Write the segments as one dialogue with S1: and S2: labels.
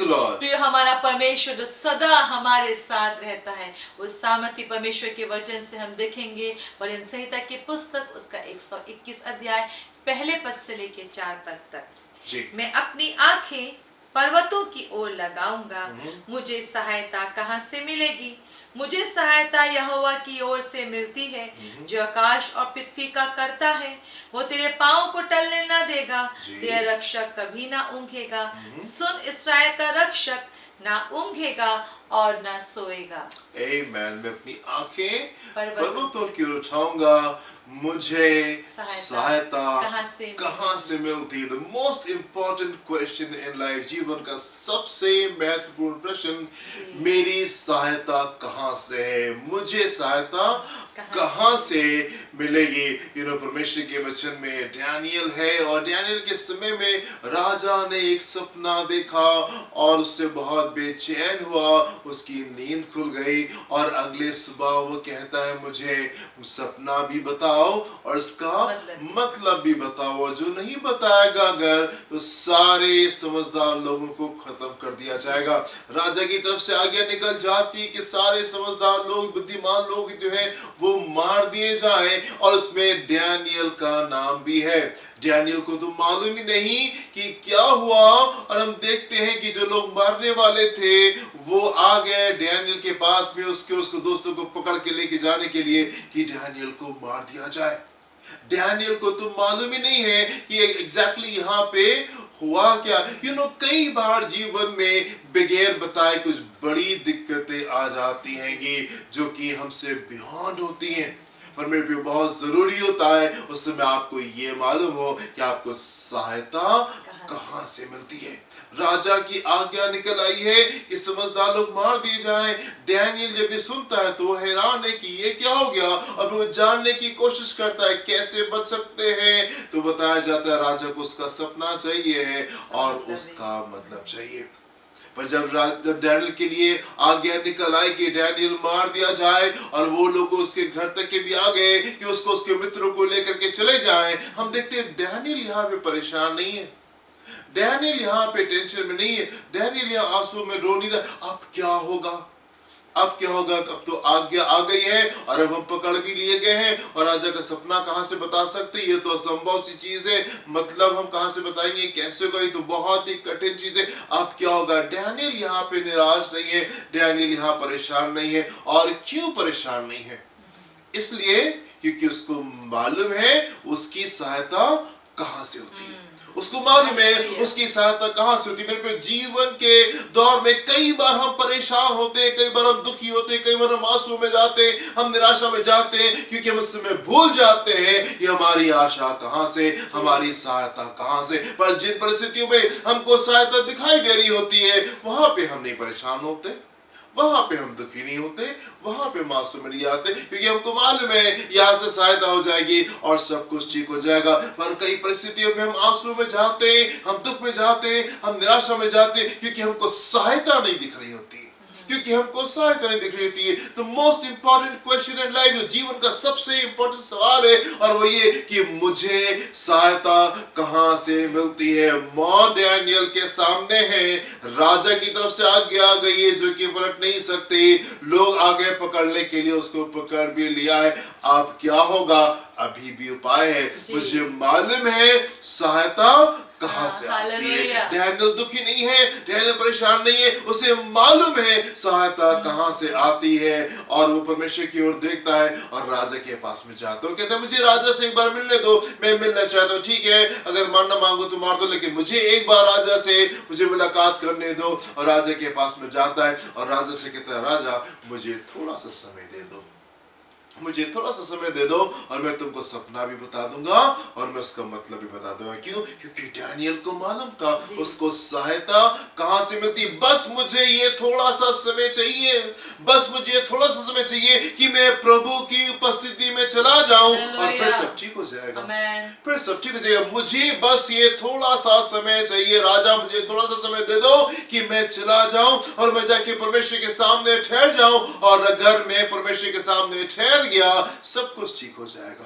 S1: the Lord.
S2: प्रिय हमारा परमेश्वर जो सदा हमारे साथ रहता है, उस सामर्थी परमेश्वर के वचन से हम देखेंगे भजन संहिता की पुस्तक उसका 121 अध्याय पहले पद से लेके 4 पद तक।
S1: जी।
S2: मैं अपनी आंखें पर्वतों की ओर लगाऊंगा, मुझे सहायता कहाँ से मिलेगी? मुझे सहायता यहोवा की ओर से मिलती है, जो आकाश और पृथ्वी का करता है। वो तेरे पाँव को टलने न देगा, तेरा रक्षक कभी ना ऊँघेगा। सुन, इस्राएल का रक्षक ना ऊँघेगा और ना सोएगा।
S1: Amen. मैं अपनी आंखें
S2: पर्वतों
S1: पर्वतों की ओर उठाऊंगा, मुझे सहायता कहाँ से मिलती? The most important question in life, जीवन का सबसे महत्वपूर्ण प्रश्न, मेरी सहायता कहाँ से है? मुझे सहायता कहाँ से मिलेगी? परमेश्वर के वचन में डैनियल है, और डैनियल के समय में राजा ने एक सपना देखा और उससे बहुत बेचैन हुआ, उसकी नींद खुल गई, और अगले सुबह वो कहता है मुझे सपना भी बताओ और इसका मतलब भी बताओ। जो नहीं बताएगा अगर, तो सारे समझदार लोगों को खत्म कर दिया जाएगा। राजा की तरफ से आज्ञा निकल जाती कि सारे समझदार लोग, बुद्धिमान लोग जो हैं वो मार दिए जाएं, और उसमें डैनियल का नाम भी है। डैनियल को तो मालूम ही नहीं कि क्या हुआ, और हम देखते हैं कि जो लोग मारने वाले थे वो आ गए डैनियल के पास में, उसके दोस्तों को पकड़ के लेके जाने के लिए कि डैनियल को मार दिया जाए। डैनियल को तो मालूम ही नहीं है कि एग्जैक्टली यहाँ पे हुआ क्या। कई बार जीवन में बगैर बताए कुछ बड़ी दिक्कतें आ जाती हैं जो कि हमसे बियॉन्ड होती हैं, पर मेरे भी बहुत जरूरी होता है उस समय आपको ये मालूम हो कि आपको सहायता कहाँ से मिलती है। राजा की आज्ञा निकल आई है कि समझदार लोग मार दिए जाएं। डैनियल जब ये सुनता है तो वो हैरान है कि ये क्या हो गया, और वो जानने की कोशिश करता है कैसे बच सकते हैं। तो बताया जाता है राजा को उसका सपना चाहिए है और उसका मतलब चाहिए। पर जब डैनियल के लिए आज्ञा निकल आई कि डैनियल मार दिया जाए, और वो लोग उसके घर तक के भी आ गए कि उसको उसके मित्रों को लेकर के चले जाएं, हम देखते हैं डैनियल यहाँ पे परेशान नहीं है, डैनियल यहाँ पे टेंशन में नहीं है, डैनियल यहाँ आंसू में रो नहीं रहा। अब क्या होगा, अब क्या होगा? अब तो आज्ञा आ गई है और अब हम पकड़ भी लिए गए हैं, और राजा का सपना कहां से बता सकते? ये तो असंभव सी चीज है, मतलब हम कहां से बताएंगे, कैसे होगा? ये तो बहुत ही कठिन चीज है। अब क्या होगा? डैनियल यहाँ पे निराश नहीं है, डैनियल यहाँ परेशान नहीं है। और क्यों परेशान नहीं है? इसलिए क्योंकि उसको मालूम है उसकी सहायता कहां से होती है, उसको मालूम है उसकी सहायता कहां से होती है। मेरे जीवन के दौर में कई बार हम परेशान होते हैं, कई बार हम दुखी होते हैं, कई बार हम आंसू में जाते हैं, हम निराशा में जाते हैं, क्योंकि हम उस समय भूल जाते हैं कि हमारी आशा कहां से, हमारी सहायता कहां से। पर जिन परिस्थितियों में हमको सहायता दिखाई दे रही होती है, वहां पे हम नहीं परेशान होते, वहां पे हम दुखी नहीं होते, वहां पे मासूम नहीं आते, क्योंकि हमको मालूम है यहाँ से सहायता हो जाएगी और सब कुछ ठीक हो जाएगा। पर कई परिस्थितियों में हम आंसू में जाते हैं, हम दुख में जाते हैं, हम निराशा में जाते हैं, क्योंकि हमको सहायता नहीं दिख रही होती है, क्योंकि हमको सहायता नहीं दिख रही होती है। तो most important question in life, जो जीवन का सबसे इंपॉर्टेंट सवाल है, और वो ये कि मुझे सहायता कहां से मिलती है। मौत डैनियल के सामने है, राजा की तरफ से आज्ञा आ गई है जो कि पलट नहीं सकते, लोग आ गए पकड़ने के लिए, उसको पकड़ भी लिया है। अब क्या होगा? अभी भी उपाय है, मुझे मालूम है सहायता कहां से आती है। डैनियल दुखी नहीं है, डैनियल परेशान नहीं है, उसे मालूम है सहायता कहां से आती है, और वो परमेश्वर की ओर देखता है और राजा के पास में जाता है। कहता है मुझे राजा से एक बार मिलने दो, मैं मिलना चाहता हूँ। ठीक है, अगर मारना मांगो तो मार दो, लेकिन मुझे एक बार राजा से मुझे मुलाकात करने दो। और राजा के पास में जाता है और राजा से कहता है राजा मुझे थोड़ा सा समय दे दो, मुझे थोड़ा सा समय दे दो, और मैं तुमको सपना भी बता दूंगा और मैं उसका मतलब भी बता दूंगा। क्यों? क्योंकि डैनियल को मालूम था उसको सहायता कहां से मिलती। बस मुझे ये थोड़ा सा समय चाहिए, बस मुझे थोड़ा सा समय चाहिए कि मैं प्रभु की उपस्थिति में चला जाऊं, और फिर सब ठीक हो जाएगा, फिर सब ठीक हो जाएगा। मुझे बस ये थोड़ा सा समय चाहिए, राजा मुझे थोड़ा सा समय दे दो कि मैं चला जाऊं और मैं जाके परमेश्वर के सामने ठहर जाऊं, और अगर मैं परमेश्वर के सामने ठहर गया सब कुछ ठीक हो जाएगा,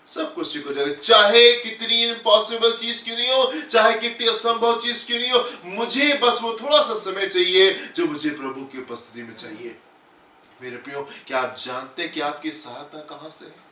S1: सब कुछ ठीक हो जाएगा। चाहे कितनी इम्पॉसिबल चीज क्यों नहीं हो, चाहे कितनी असंभव चीज क्यों नहीं हो, मुझे बस वो थोड़ा सा समय चाहिए जो मुझे प्रभु की उपस्थिति में चाहिए। मेरे प्रियो, क्या आप जानते हैं कि आपकी सहायता कहां से है?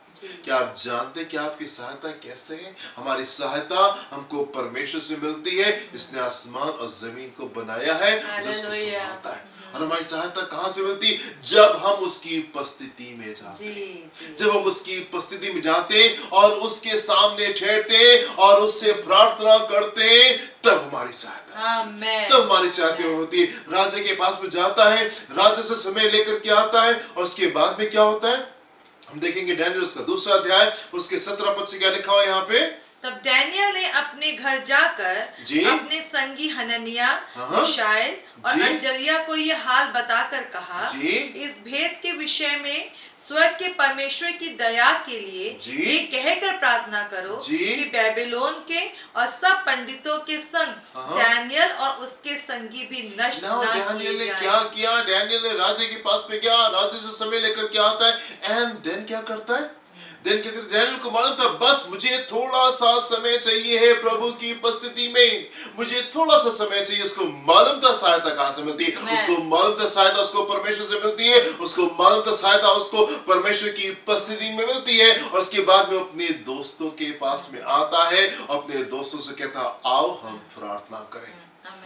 S1: क्या आप जानते हैं कि आपकी सहायता कैसे है? हमारी सहायता हमको परमेश्वर से मिलती है, जिसने आसमान और जमीन को बनाया है, जिसको संभालता है। और हमारी सहायता कहां से मिलती है? जब हम उसकी उपस्थिति में जाते हैं। जब हम उसकी उपस्थिति में जाते हैं और उसके सामने ठहरते हैं और उससे प्रार्थना करते हैं, तब हमारी सहायता, तब हमारी सहायता होती है। राजा के पास में जाता है, राजा से समय लेकर के आता है, और उसके बाद में क्या होता है हम देखेंगे। डैनियल उसका दूसरा अध्याय उसके 17 पद से क्या लिखा हुआ है यहाँ पे?
S2: तब डैनियल ने अपने घर जाकर अपने संगी हननिया, मिशाएल और अजर्या को ये हाल बताकर कहा, इस भेद के विषय में स्वर्ग के परमेश्वर की दया के लिए ये कहकर प्रार्थना करो कि बेबीलोन के और सब पंडितों के संग डैनियल और उसके संगी भी नष्ट ना
S1: डैनियल ने क्या किया? डैनियल ने राजा के पास में गया, राजा से समय लेकर के आता है, एंड देन क्या करता है? डैनियल को मालूम था, बस मुझे थोड़ा सा समय चाहिए है प्रभु की उपस्थिति में, मुझे थोड़ा सा समय चाहिए। उसको मालूम था सहायता कहां से मिलती है, उसको मालूम था सहायता उसको परमेश्वर से मिलती है, उसको मालूम था सहायता उसको परमेश्वर की उपस्थिति में मिलती है। और उसके बाद में अपने दोस्तों के पास में आता है, अपने दोस्तों से कहता, आओ हम प्रार्थना करें।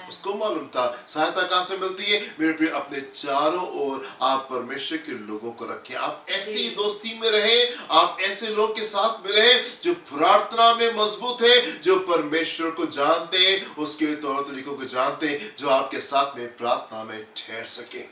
S1: उसको मालूम था सहायता कहां से मिलती है। मेरे प्रिय, अपने चारों ओर आप परमेश्वर के लोगों को रखें, आप ऐसी दोस्ती में रहें, आप ऐसे लोग के साथ में रहें जो प्रार्थना में मजबूत है, जो परमेश्वर को जानते हैं, उसके तौर तरीकों को जानते हैं, जो आपके साथ में प्रार्थना में ठहर सके,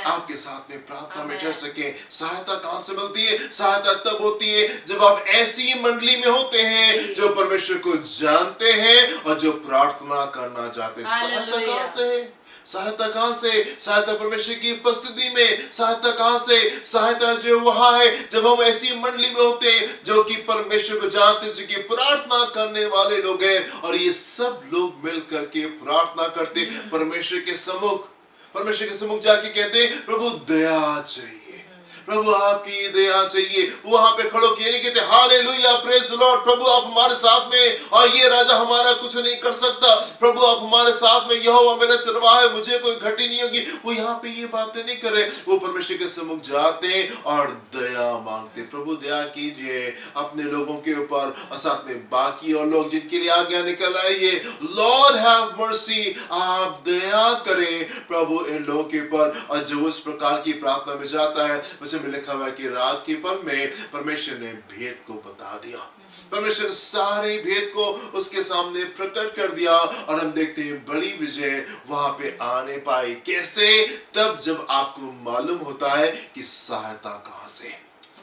S1: आपके साथ में प्रार्थना में ठहर सके। सहायता कहां से मिलती है? सहायता तब होती है जब आप ऐसी मंडली में होते हैं जो परमेश्वर को जानते हैं और जो प्रार्थना करना चाहते हैं। सहायता कहां से है? सहायता कहां से? सहायता परमेश्वर की उपस्थिति में। सहायता कहां से? सहायता जो वहां है जब हम ऐसी मंडली में होते हैं जो कि परमेश्वर को जानते हैं, जो कि प्रार्थना करने वाले लोग हैं, और ये सब लोग मिल करके प्रार्थना करते परमेश्वर के सम्मुख जाके कहते, प्रभु दया चाहिए, प्रभु आपकी दया चाहिए। वहां पे खड़ो के नहीं कहते हालेलुया प्रेज द लॉर्ड, प्रभु आप हमारे साथ में, और ये राजा हमारा कुछ नहीं कर सकता, प्रभु आप हमारे साथ में, यहोवा मेरा चरवाहा है, मुझे कोई घटी नहीं होगी। वो यहाँ पे ये बातें नहीं कर रहे, वो परमेश्वर के सम्मुख जाते और दया मांगते, प्रभु दया कीजिए अपने लोगों के ऊपर, और साथ में बाकी और लोग जिनके लिए आज्ञा निकल आई है, लॉर्ड हैव मर्सी, आप दया करें प्रभु इन लोगों के ऊपर। और जो उस प्रकार की प्रार्थना में जाता है, में लिखा हुआ है कि रात के पल में परमेश्वर ने भेद को बता दिया, परमेश्वर सारे भेद को उसके सामने प्रकट कर दिया, और हम देखते हैं बड़ी विजय वहां पे आने पाई। कैसे? तब जब आपको मालूम होता है कि सहायता कहां से,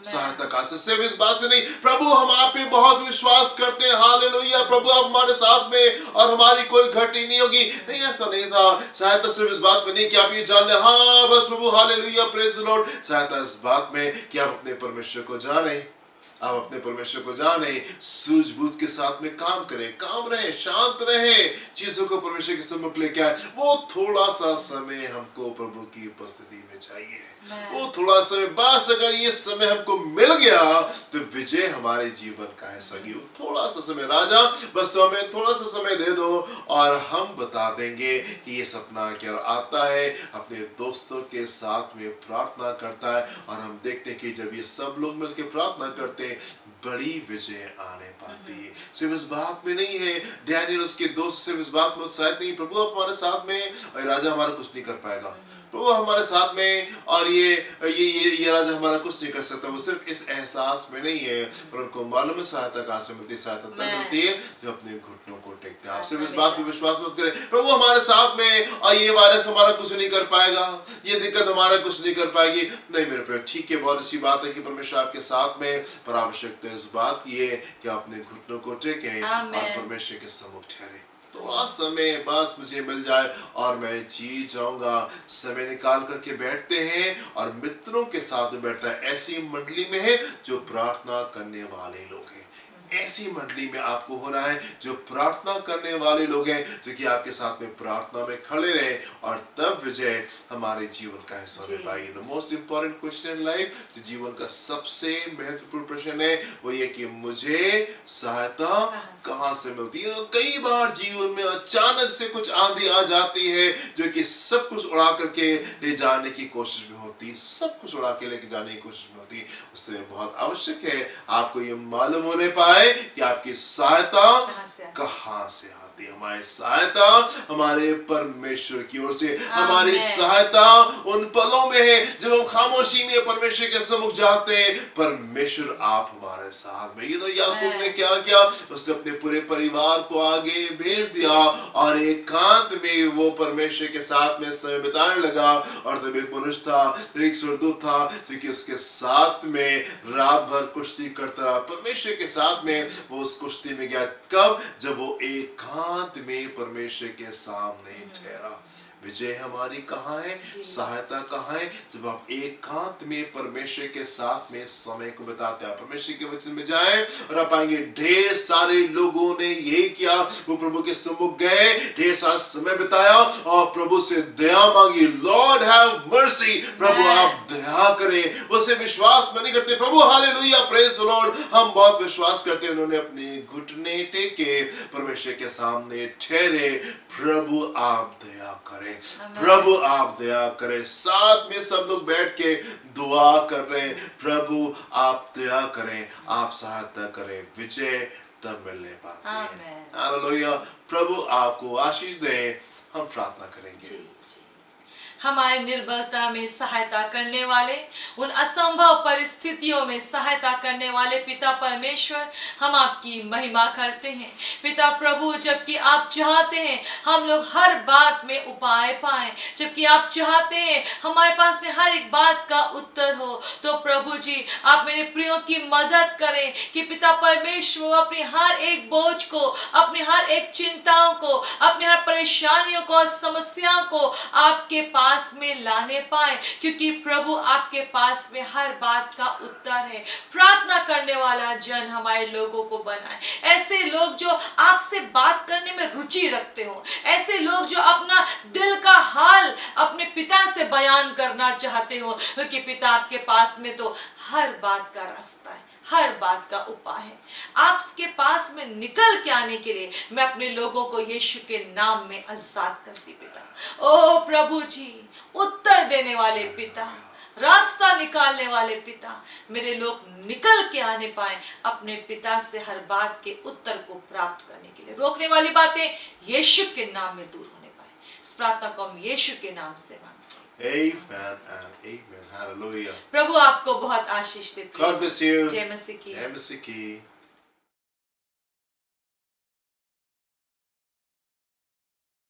S1: सहायता कहां से। सिर्फ इस बात से नहीं, प्रभु हम आप पे बहुत विश्वास करते हैं, हालेलुया प्रभु आप हमारे साथ में और हमारी कोई घटी नहीं होगी, नहीं ऐसा नहीं था। सहायता सिर्फ इस बात में नहीं कि आप ये जान ले, हाँ बस प्रभु हालेलुया प्रेज द लॉर्ड। सहायता इस बात में कि आप अपने परमेश्वर को जाने, आप अपने परमेश्वर को जाने, सूझबूझ के साथ में काम करें, काम रहे, शांत रहे, चीजों को परमेश्वर के सम्मुख लेके आए। वो थोड़ा सा समय हमको प्रभु की उपस्थिति में चाहिए, वो थोड़ा समय, बस अगर ये समय हमको मिल गया तो विजय हमारे जीवन का है। सगी थोड़ा सा समय, राजा बस तो हमें थोड़ा सा समय दे दो और हम बता देंगे कि ये सपना क्या। आता है अपने दोस्तों के साथ में प्रार्थना करता है, और हम देखते हैं कि जब ये सब लोग मिलकर प्रार्थना करते हैं बड़ी विजय आने पाती है। सिर्फ इस बात में नहीं है, डैनियल उसके दोस्त सिर्फ इस बात में उत्साहित नहीं, प्रभु आप हमारे साथ में, और राजा हमारा कुछ नहीं कर पाएगा, प्रभु हमारे साथ में, और ये राजा हमारा कुछ नहीं कर सकता। वो सिर्फ इस एहसास में नहीं है, पर उनको मालूम है सहायता कहां से मिलती है। सहायता तब मिलती है जो अपने घुटनों को टेकते हैं। आप सिर्फ इस बात पे विश्वास मत करें, प्रभु हमारे साथ में, और ये वायरस हमारा कुछ नहीं कर पाएगा, ये दिक्कत हमारा कुछ नहीं कर पाएगी। नहीं मेरे प्रिय, ठीक है, बहुत अच्छी बात है कि परमेश्वर आपके साथ में, पर आवश्यकता इस बात की है कि अपने घुटनों को टेकें और परमेश्वर के सम्मुख ठहरे। थोड़ा समय बस मुझे मिल जाए और मैं जी जाऊंगा। समय निकाल करके बैठते हैं और मित्रों के साथ बैठता है, ऐसी मंडली में है जो प्रार्थना करने वाले लोग हैं, ऐसी मंडली में आपको होना है जो प्रार्थना करने वाले लोग हैं, जो कि आपके साथ में प्रार्थना में खड़े रहे, और तब विजय हमारे जीवन का हिस्सा होने पाएगी। The most important question in life, जो जीवन का सबसे महत्वपूर्ण प्रश्न है, वो ये कि मुझे सहायता कहाँ से मिलती है। तो कई बार जीवन में अचानक से कुछ आंधी आ जाती है जो कि सब कुछ उड़ा करके ले जाने की कोशिश में होती है, सब कुछ उड़ा के लेके जाने की कोशिश में होती है। उससे बहुत आवश्यक है आपको ये मालूम होने पाए कि आपकी सहायता कहाँ से आती है। हमारी सहायता हमारे परमेश्वर की ओर से, हमारी सहायता उन पलों में है जब हम खामोशी में परमेश्वर के सम्मुख जाते हैं। परमेश्वर आप हमारे साथ में। ये तो याकूब ने क्या किया, उसने अपने पूरे परिवार को आगे भेज दिया और एकांत में वो परमेश्वर के साथ में समय बिताने लगा। और तब एक मनुष्य था, एक स्वर्गदूत था, जो कि उसके साथ में रात भर कुश्ती करता रहा। परमेश्वर के साथ में वो उस कुश्ती में गया, कब? जब वो एकांत में परमेश्वर के सामने ठहरा। विजय हमारी कहाँ है, सहायता कहाँ है? जब आप एकांत में परमेश्वर के साथ में समय को बिताते हैं। परमेश्वर के वचन में जाएं और आप पाएंगे ढेर सारे लोगों ने यही किया। वो प्रभु के सम्मुख गए, ढेर सारा समय बिताया और प्रभु से दया मांगी। लॉर्ड हैव मर्सी, प्रभु आप दया करें। वो सिर्फ विश्वास में नहीं करते, प्रभु हालेलुया प्रेज द लॉर्ड, हम बहुत विश्वास करते हैं। उन्होंने अपने घुटने टेके परमेश्वर के सामने ठहरे। प्रभु आप दया करें, प्रभु आप दया करें। साथ में सब लोग बैठ के दुआ कर रहे हैं, प्रभु आप दया करें, आप सहायता करें। विजय तब मिलने पाती है। हालेलुया, प्रभु आपको आशीष दें। हम प्रार्थना करेंगे।
S2: हमारे निर्बलता में सहायता करने वाले, उन असंभव परिस्थितियों में सहायता करने वाले पिता परमेश्वर, हम आपकी महिमा करते हैं। पिता प्रभु, जबकि आप चाहते हैं हम लोग हर बात में उपाय पाएं, जबकि आप चाहते हैं हमारे पास में हर एक बात का उत्तर हो, तो प्रभु जी आप मेरे प्रियो की मदद करें कि पिता परमेश्वर अपनी हर एक बोझ को, अपनी हर एक चिंताओं को, अपनी हर परेशानियों को, समस्याओं को आपके पास में लाने पाए, क्योंकि प्रभु आपके पास में हर बात का उत्तर है। प्रार्थना करने वाला जन हमारे लोगों को बनाए, ऐसे लोग जो आपसे बात करने में रुचि रखते हो, ऐसे लोग जो अपना दिल का हाल अपने पिता से बयान करना चाहते हो, क्योंकि पिता आपके पास में तो हर बात का रास्ता है, हर बात का उपाय है। आपके पास में निकल के आने के लिए मैं अपने लोगों को यीशु के नाम में आजाद करती पिता। ओ प्रभु जी, उत्तर देने वाले पिता, रास्ता निकालने वाले पिता, मेरे लोग निकल के आने पाए अपने पिता से हर बात के उत्तर को प्राप्त करने के लिए। रोकने वाली बातें यीशु के नाम में दूर होने पाए। इस प्रार्थना को हम यीशु के नाम से मांगते हैं।
S1: Amen and amen. Hallelujah.
S2: प्रभु आपको बहुत आशीष दे।
S1: God bless you.
S2: जय मसीह की।
S1: जय मसीह की।